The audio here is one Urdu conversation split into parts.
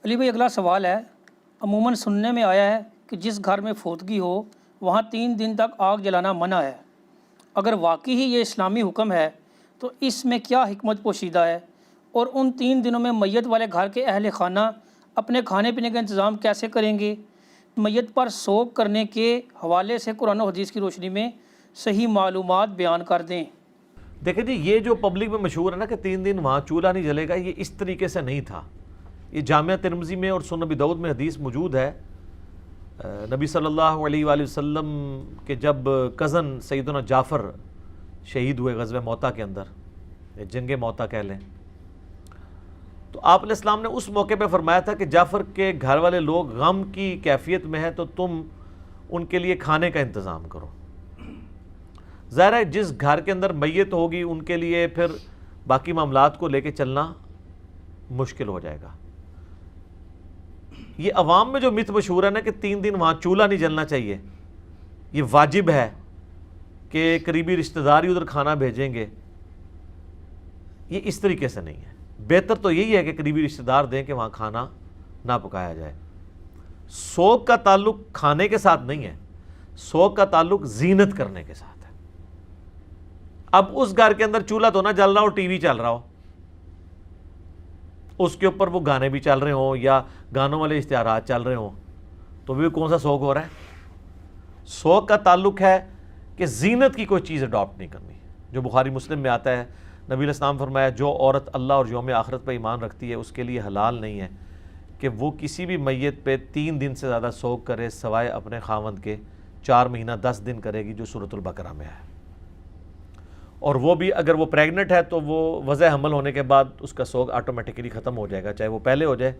علی بھائی اگلا سوال ہے، عموماً سننے میں آیا ہے کہ جس گھر میں فوتگی ہو وہاں 3 دن تک آگ جلانا منع ہے۔ اگر واقعی ہی یہ اسلامی حکم ہے تو اس میں کیا حکمت پوشیدہ ہے، اور ان 3 دنوں میں میت والے گھر کے اہل خانہ اپنے کھانے پینے کا انتظام کیسے کریں گے؟ میت پر سوگ کرنے کے حوالے سے قرآن و حدیث کی روشنی میں صحیح معلومات بیان کر دیں۔ دیکھیں جی، یہ جو پبلک میں مشہور ہے نا کہ 3 دن وہاں چولہا نہیں جلے گا، یہ اس طریقے سے نہیں تھا۔ یہ جامعہ ترمذی میں اور سنن ابی داؤد میں حدیث موجود ہے، نبی صلی اللہ علیہ وآلہ وسلم کے جب کزن سیدنا جعفر شہید ہوئے غزوہ موطا کے اندر، جنگ موطا کہہ لیں، تو آپ علیہ السلام نے اس موقع پہ فرمایا تھا کہ جعفر کے گھر والے لوگ غم کی کیفیت میں ہیں تو تم ان کے لیے کھانے کا انتظام کرو۔ ظاہر ہے جس گھر کے اندر میت ہوگی ان کے لیے پھر باقی معاملات کو لے کے چلنا مشکل ہو جائے گا۔ یہ عوام میں جو مت مشہور ہے نا کہ 3 دن وہاں چولہا نہیں جلنا چاہیے، یہ واجب ہے کہ قریبی رشتہ دار ہی ادھر کھانا بھیجیں گے، یہ اس طریقے سے نہیں ہے۔ بہتر تو یہی ہے کہ قریبی رشتہ دار دیں کہ وہاں کھانا نہ پکایا جائے۔ سوگ کا تعلق کھانے کے ساتھ نہیں ہے، سوگ کا تعلق زینت کرنے کے ساتھ ہے۔ اب اس گھر کے اندر چولہا تو نہ جل رہا ہو، ٹی وی چل رہا ہو، اس کے اوپر وہ گانے بھی چل رہے ہوں یا گانوں والے اشتہارات چل رہے ہوں، تو بھی کون سا سوگ ہو رہا ہے؟ سوگ کا تعلق ہے کہ زینت کی کوئی چیز اڈاپٹ نہیں کرنی، جو بخاری مسلم میں آتا ہے، نبی علیہ السلام فرمایا جو عورت اللہ اور یوم آخرت پہ ایمان رکھتی ہے اس کے لیے حلال نہیں ہے کہ وہ کسی بھی میت پہ 3 دن سے زیادہ سوگ کرے سوائے اپنے خاوند کے۔ 4 مہینہ 10 دن کرے گی جو سورۃ البقرہ میں ہے، اور وہ بھی اگر وہ پریگننٹ ہے تو وہ وضع حمل ہونے کے بعد اس کا سوگ آٹومیٹکلی ختم ہو جائے گا، چاہے وہ پہلے ہو جائے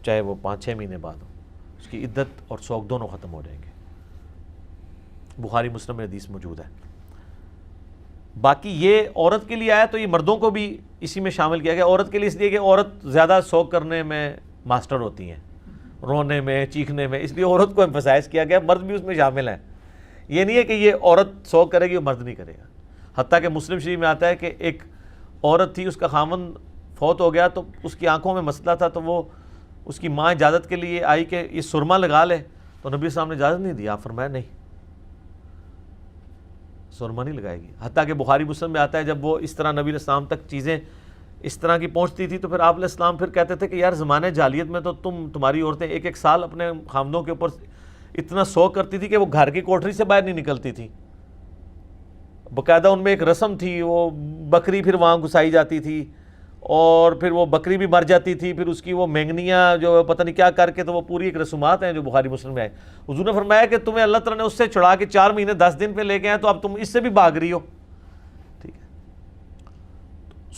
چاہے وہ 5-6 مہینے بعد ہو، اس کی عدت اور سوگ دونوں ختم ہو جائیں گے۔ بخاری مسلم میں حدیث موجود ہے۔ باقی یہ عورت کے لیے آیا تو یہ مردوں کو بھی اسی میں شامل کیا گیا۔ عورت کے لیے اس لیے کہ عورت زیادہ سوگ کرنے میں ماسٹر ہوتی ہیں، رونے میں، چیخنے میں، اس لیے عورت کو ایمفسائز کیا گیا، مرد بھی اس میں شامل ہیں۔ یہ نہیں ہے کہ یہ عورت سوگ کرے گی اور مرد نہیں کرے گا۔ حتیٰ کہ مسلم شریف میں آتا ہے کہ ایک عورت تھی، اس کا خاوند فوت ہو گیا تو اس کی آنکھوں میں مسئلہ تھا، تو وہ اس کی ماں اجازت کے لیے آئی کہ یہ سرما لگا لے، تو نبی صاحب نے اجازت نہیں دی، آپ فرمایا نہیں، سرما نہیں لگائے گی۔ حتیٰ کہ بخاری مسلم میں آتا ہے جب وہ اس طرح نبی علیہ السلام تک چیزیں اس طرح کی پہنچتی تھی تو پھر آپ علیہ السلام پھر کہتے تھے کہ یار زمانے جاہلیت میں تو تمہاری عورتیں 1-1 سال اپنے خامدوں کے اوپر اتنا سوگ کرتی تھی کہ وہ گھر کی کوٹری سے باہر نہیں نکلتی تھی۔ باقاعدہ ان میں ایک رسم تھی، وہ بکری پھر وہاں گھسائی جاتی تھی، اور پھر وہ بکری بھی مر جاتی تھی، پھر اس کی وہ مینگنیاں جو پتہ نہیں کیا کر کے، تو وہ پوری ایک رسومات ہیں جو بخاری مسلم میں آئے۔ حضور نے فرمایا کہ تمہیں اللہ تعالیٰ نے اس سے چھڑا کے 4 مہینے 10 دن پہ لے کے آئے، تو اب تم اس سے بھی بھاگ رہی ہو۔ ٹھیک ہے،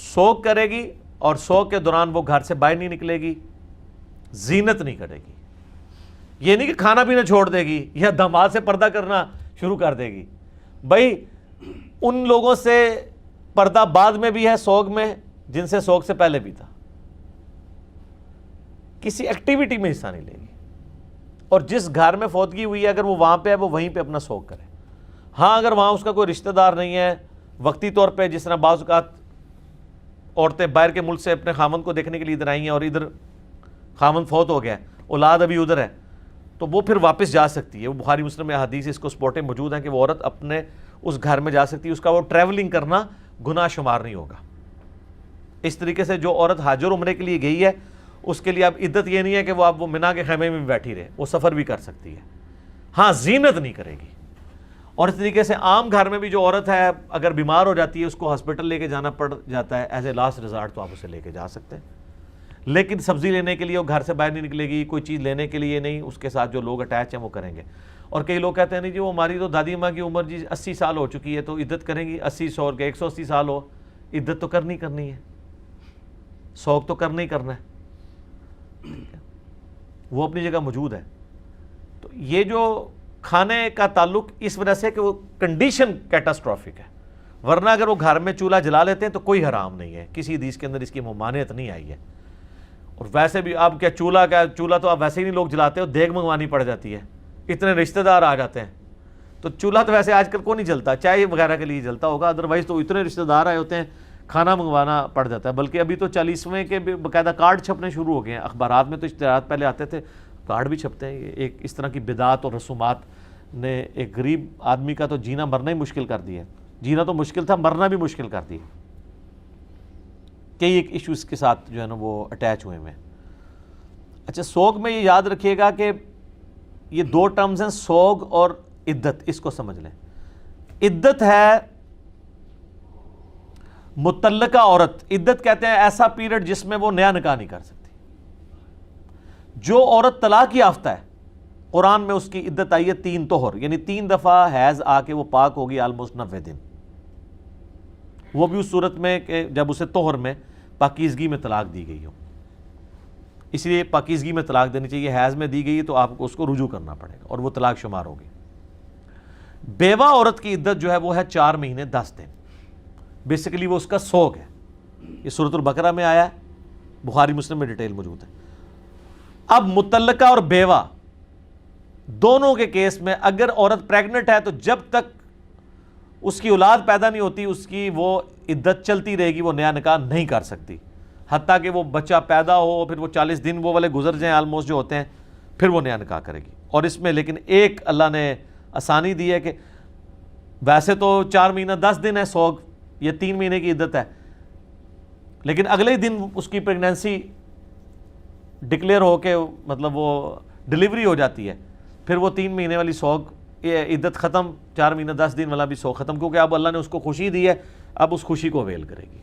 سوگ کرے گی اور سوگ کے دوران وہ گھر سے باہر نہیں نکلے گی، زینت نہیں کرے گی۔ یہ نہیں کہ کھانا پینا چھوڑ دے گی یا داماد سے پردہ کرنا شروع کر دے گی۔ بھائی ان لوگوں سے پردہ بعد میں بھی ہے سوگ میں جن سے سوگ سے پہلے بھی تھا۔ کسی ایکٹیویٹی میں حصہ نہیں لے گی، اور جس گھر میں فوتگی ہوئی ہے اگر وہ وہاں پہ ہے وہ وہیں پہ اپنا سوگ کرے۔ ہاں اگر وہاں اس کا کوئی رشتہ دار نہیں ہے، وقتی طور پہ جس طرح بعض اوقات عورتیں باہر کے ملک سے اپنے خامند کو دیکھنے کے لیے ادھر آئی ہیں اور ادھر خامند فوت ہو گیا ہے، اولاد ابھی ادھر ہے، تو وہ پھر واپس جا سکتی ہے۔ وہ بخاری مسلم میں حدیث اس کو سپورٹیں موجود ہیں کہ وہ عورت اپنے اس گھر میں جا سکتی ہے، اس کا وہ ٹریولنگ کرنا گناہ شمار نہیں ہوگا۔ اس طریقے سے جو عورت حج اور عمرے کے لیے گئی ہے اس کے لیے اب عدت یہ نہیں ہے کہ وہ اب وہ منا کے خیمے میں بھی بیٹھی رہے، وہ سفر بھی کر سکتی ہے، ہاں زینت نہیں کرے گی۔ اور اس طریقے سے عام گھر میں بھی جو عورت ہے اگر بیمار ہو جاتی ہے اس کو ہاسپٹل لے کے جانا پڑ جاتا ہے، ایز اے لاسٹ ریزارٹ تو آپ اسے لے کے جا سکتے ہیں، لیکن سبزی لینے کے لیے وہ گھر سے باہر نہیں نکلے گی، کوئی چیز لینے کے لیے نہیں، اس کے ساتھ جو لوگ اٹیچ ہیں وہ کریں گے۔ اور کئی لوگ کہتے ہیں نہیں جی وہ ہماری تو دادی ماں کی عمر جی 80 سال ہو چکی ہے تو عدت کریں گی، 80 کے 180 سال ہو، عدت تو کرنی ہے، سوگ تو کرنا ہی کرنا ہے، ٹھیک ہے، وہ اپنی جگہ موجود ہے۔ تو یہ جو کھانے کا تعلق اس وجہ سے کہ وہ کنڈیشن کیٹاسٹرافک ہے، ورنہ اگر وہ گھر میں چولہا جلا لیتے ہیں تو کوئی حرام نہیں ہے، کسی حدیث کے اندر اس کی ممانعت نہیں آئی ہے۔ اور ویسے بھی اب کیا چولہا تو اب ویسے ہی نہیں لوگ جلاتے ہو، دیگ منگوانی پڑ جاتی ہے، اتنے رشتہ دار آ جاتے ہیں، تو چولہا تو ویسے آج کل کو نہیں جلتا، چائے وغیرہ کے لیے جلتا ہوگا، ادروائز تو اتنے رشتہ دار آئے ہوتے ہیں، کھانا منگوانا پڑ جاتا ہے. بلکہ ابھی تو 40ویں کے باقاعدہ کارڈ چھپنے شروع ہو گئے ہیں. اخبارات میں تو اشتہارات پہلے آتے تھے, کارڈ بھی چھپتے ہیں. یہ ایک اس طرح کی بدعات اور رسومات نے ایک غریب آدمی کا تو جینا مرنا ہی مشکل کر دیا ہے. جینا تو مشکل تھا, مرنا بھی مشکل کر دیا. کئی ایک ایشوز کے ساتھ جو ہے نا وہ اٹیچ ہوئے ہیں. اچھا, سوگ میں یہ یاد رکھیے گا کہ یہ دو ٹرمز ہیں, سوگ اور عدت. اس کو سمجھ لیں. عدت ہے متعلقہ عورت. عدت کہتے ہیں ایسا پیریڈ جس میں وہ نیا نکاح نہیں کر سکتی. جو عورت طلاق یافتہ ہے, قرآن میں اس کی عدت آئی ہے 3 طہر, یعنی 3 دفعہ حیض آ کے وہ پاک ہوگی آلموسٹ 90 دن. وہ بھی اس صورت میں کہ جب اسے طہر میں پاکیزگی میں طلاق دی گئی ہو. اس لیے پاکیزگی میں طلاق دینی چاہیے. حیض میں دی گئی ہے تو آپ کو اس کو رجوع کرنا پڑے گا اور وہ طلاق شمار ہوگی. بیوہ عورت کی عدت جو ہے وہ ہے 4 مہینے 10 دن. بیسیکلی وہ اس کا سوگ ہے. یہ سورۃ البقرہ میں آیا ہے, بخاری مسلم میں ڈیٹیل موجود ہے. اب متعلقہ اور بیوہ دونوں کے کیس میں اگر عورت پریگننٹ ہے تو جب تک اس کی اولاد پیدا نہیں ہوتی اس کی وہ عدت چلتی رہے گی, وہ نیا نکاح نہیں کر سکتی حتیٰ کہ وہ بچہ پیدا ہو, پھر وہ 40 دن وہ والے گزر جائیں آلموسٹ جو ہوتے ہیں, پھر وہ نیا نکاح کرے گی. اور اس میں لیکن ایک اللہ نے آسانی دی ہے کہ ویسے تو 4 مہینہ 10 دن ہے سوگ, یہ 3 مہینے کی عدت ہے, لیکن اگلے ہی دن اس کی پریگنینسی ڈکلیئر ہو کے مطلب وہ ڈیلیوری ہو جاتی ہے, پھر وہ 3 مہینے والی سوگ یہ عدت ختم, 4 مہینہ 10 دن والا بھی سوگ ختم, کیونکہ اب اللہ نے اس کو خوشی دی ہے, اب اس خوشی کو اویل کرے گی.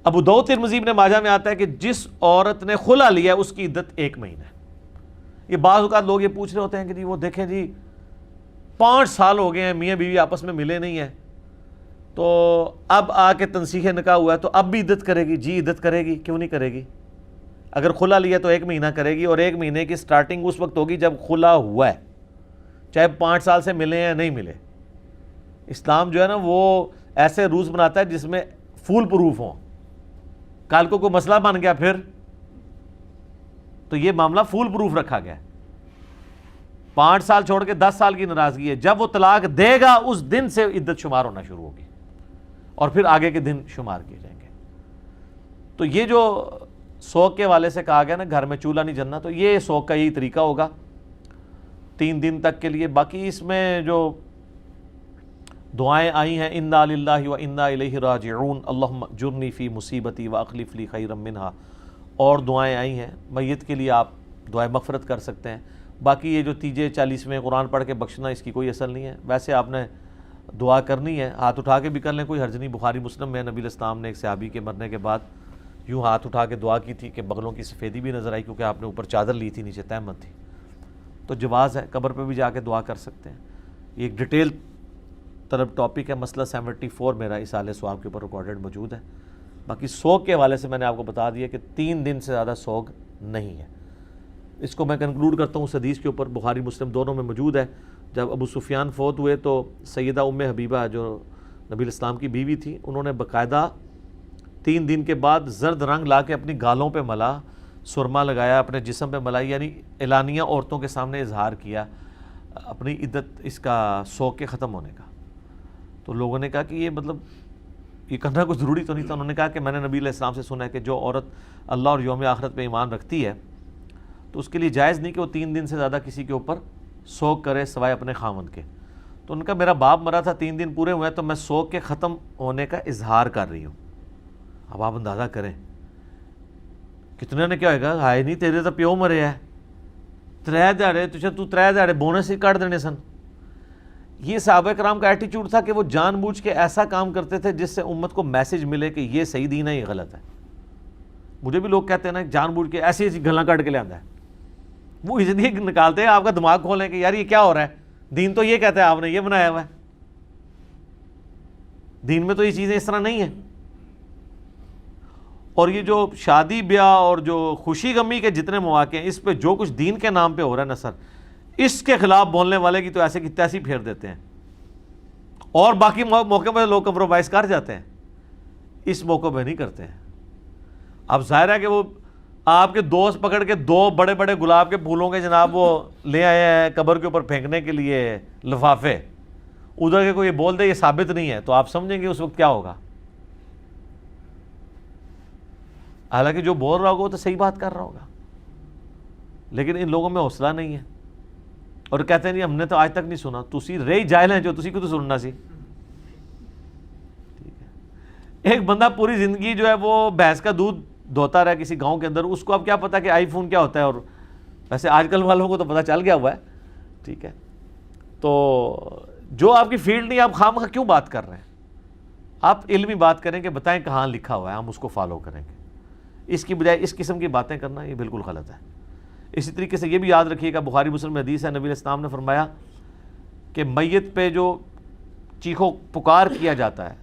ابو داؤد ترمذی ابن ماجہ میں آتا ہے کہ جس عورت نے خلا لیا ہے اس کی عدت 1 مہینہ ہے. یہ بعض اوقات لوگ یہ پوچھ رہے ہوتے ہیں کہ جی وہ دیکھیں جی 5 سال ہو گئے ہیں میاں بیوی آپس میں ملے نہیں ہیں, تو اب آ کے تنسیخ نکاح ہوا ہے تو اب بھی عدت کرے گی. جی عدت کرے گی, کیوں نہیں کرے گی. اگر خلا لیا تو 1 مہینہ کرے گی, اور 1 مہینے کی سٹارٹنگ اس وقت ہوگی جب خلا ہوا ہے, چاہے 5 سال سے ملے ہیں یا نہیں ملے. اسلام جو ہے نا وہ ایسے روز بناتا ہے جس میں فول پروف ہوں. کل کو کوئی مسئلہ بن گیا پھر تو یہ معاملہ فول پروف رکھا گیا ہے. 5 سال چھوڑ کے 10 سال کی ناراضگی ہے, جب وہ طلاق دے گا اس دن سے عدت شمار ہونا شروع ہوگی اور پھر آگے کے دن شمار کیے جائیں گے. تو یہ جو سوگ کے والے سے کہا گیا نا گھر میں چولہا نہیں جلنا, تو یہ سوگ کا یہی طریقہ ہوگا 3 دن تک کے لیے. باقی اس میں جو دعائیں آئی ہیں انا للہ و انا الیہ راجعون, اللہم اجرنی فی مصیبتی واخلف لی خیرا منہا, اور دعائیں آئی ہیں. میت کے لیے آپ دعائیں مغفرت کر سکتے ہیں. باقی یہ جو 40ویں قرآن پڑھ کے بخشنا اس کی کوئی اصل نہیں ہے. ویسے آپ نے دعا کرنی ہے, ہاتھ اٹھا کے بھی کر لیں, کوئی حرج نہیں. بخاری مسلم میں نبی الاسلام نے ایک صحابی کے مرنے کے بعد یوں ہاتھ اٹھا کے دعا کی تھی کہ بغلوں کی سفیدی بھی نظر آئی, کیونکہ آپ نے اوپر چادر لی تھی نیچے تہمت تھی. تو جواز ہے, قبر پہ بھی جا کے دعا کر سکتے ہیں. یہ ایک ڈیٹیل طرف ٹاپک ہے. مسئلہ 74 میرا اسال ثواب کے اوپر ریکارڈڈ موجود ہے. باقی سوگ کے حوالے سے میں نے آپ کو بتا دیا کہ 3 دن سے زیادہ سوگ نہیں ہے. اس کو میں کنکلوڈ کرتا ہوں اس حدیث کے اوپر, بخاری مسلم دونوں میں موجود ہے. جب ابو سفیان فوت ہوئے تو سیدہ ام حبیبہ جو نبی الاسلام کی بیوی تھی, انہوں نے باقاعدہ 3 دن کے بعد زرد رنگ لا کے اپنی گالوں پہ ملا, سرما لگایا, اپنے جسم پہ ملائی, یعنی اعلانیہ عورتوں کے سامنے اظہار کیا اپنی عدت اس کا سوگ کے ختم ہونے کا. تو لوگوں نے کہا کہ یہ مطلب یہ کرنا کوئی ضروری تو نہیں تھا. انہوں نے کہا کہ میں نے نبی علیہ السلام سے سنا ہے کہ جو عورت اللہ اور یوم آخرت پہ ایمان رکھتی ہے تو اس کے لیے جائز نہیں کہ وہ 3 دن سے زیادہ کسی کے اوپر سوگ کرے سوائے اپنے خاوند کے. تو ان کا میرا باپ مرا تھا 3 دن پورے ہوئے تو میں سوگ کے ختم ہونے کا اظہار کر رہی ہوں. اب آپ اندازہ کریں کتنے نے کیا ہوئے گا, ہائے نہیں تیرے تو پیو مرے ہے, 3 دہاڑے تو 3 دہاڑے بونس ہی کاٹ دینے سن. یہ صحابہ کرام کا ایٹیچیوڈ تھا کہ وہ جان بوجھ کے ایسا کام کرتے تھے جس سے امت کو میسج ملے کہ یہ صحیح دین ہے, یہ غلط ہے. مجھے بھی لوگ کہتے ہیں نا جان بوجھ کے ایسی ایسی گلاں کاٹ کے لے آتا ہے, وہ اس لیے نکالتے ہیں آپ کا دماغ کھولیں کہ یار یہ کیا ہو رہا ہے, دین تو یہ کہتا ہے آپ نے یہ بنایا ہوا ہے, دین میں تو یہ چیزیں اس طرح نہیں ہیں. اور یہ جو شادی بیاہ اور جو خوشی غمی کے جتنے مواقع ہیں اس پہ جو کچھ دین کے نام پہ ہو رہا ہے نا سر, اس کے خلاف بولنے والے کی تو ایسے کی تیسی پھیر دیتے ہیں, اور باقی موقع پہ لوگ کمپرومائز کر جاتے ہیں, اس موقع پہ نہیں کرتے ہیں. اب ظاہر ہے کہ وہ آپ کے دوست پکڑ کے 2 بڑے بڑے گلاب کے پھولوں کے جناب وہ لے آئے ہیں قبر کے اوپر پھینکنے کے لیے لفافے, ادھر کے کوئی بول دے یہ ثابت نہیں ہے, تو آپ سمجھیں گے اس وقت کیا ہوگا. حالانکہ جو بول رہا ہوگا وہ تو صحیح بات کر رہا ہوگا، لیکن ان لوگوں میں حوصلہ نہیں ہے اور کہتے ہیں نہیں ہم نے تو آج تک نہیں سنا. تسی رہی جاہل ہیں جو تسی کو تو سننا سی. ٹھیک ہے، ایک بندہ پوری زندگی جو ہے وہ بھینس کا دودھ دھوتا رہا کسی گاؤں کے اندر، اس کو اب کیا پتا کہ آئی فون کیا ہوتا ہے. اور ویسے آج کل والوں کو تو پتہ چل گیا ہوا ہے. ٹھیک ہے، تو جو آپ کی فیلڈ نہیں، آپ خام کیوں بات کر رہے ہیں؟ آپ علمی بات کریں کہ بتائیں کہاں لکھا ہوا ہے، ہم اس کو فالو کریں گے. اس کی بجائے اس قسم کی باتیں کرنا یہ بالکل غلط ہے. اسی طریقے سے یہ بھی یاد رکھیے گا، بخاری مسلم میں حدیث ہے، نبی علیہ السلام نے فرمایا کہ میت پہ جو چیخو پکار کیا جاتا ہے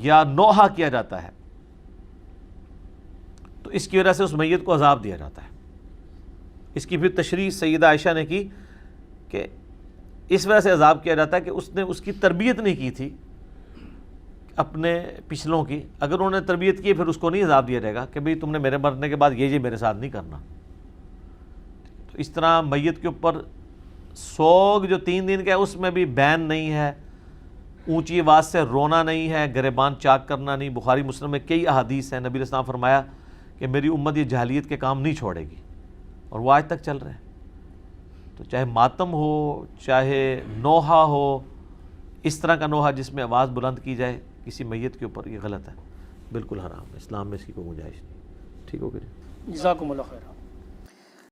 یا نوحہ کیا جاتا ہے تو اس کی وجہ سے اس میت کو عذاب دیا جاتا ہے. اس کی پھر تشریح سیدہ عائشہ نے کی کہ اس وجہ سے عذاب کیا جاتا ہے کہ اس نے اس کی تربیت نہیں کی تھی اپنے پچھلوں کی. اگر انہوں نے تربیت کی پھر اس کو نہیں عذاب دیا جائے گا کہ بھئی تم نے میرے مرنے کے بعد یہ میرے ساتھ نہیں کرنا. تو اس طرح میت کے اوپر سوگ جو 3 دن کا ہے اس میں بھی بین نہیں ہے، اونچی آواز سے رونا نہیں ہے، گریبان چاک کرنا نہیں. بخاری مسلم میں کئی احادیث ہیں، نبی علیہ السلام فرمایا کہ میری امت یہ جاہلیت کے کام نہیں چھوڑے گی، اور وہ آج تک چل رہے ہیں. تو چاہے ماتم ہو، چاہے نوحہ ہو، اس طرح کا نوحہ جس میں آواز بلند کی جائے کسی میت کے اوپر، یہ غلط ہے، بالکل حرام ہے. اسلام میں اس کی کوئی گنجائش نہیں. ٹھیک ہو گیا جی؟ جزاکم اللہ خیر.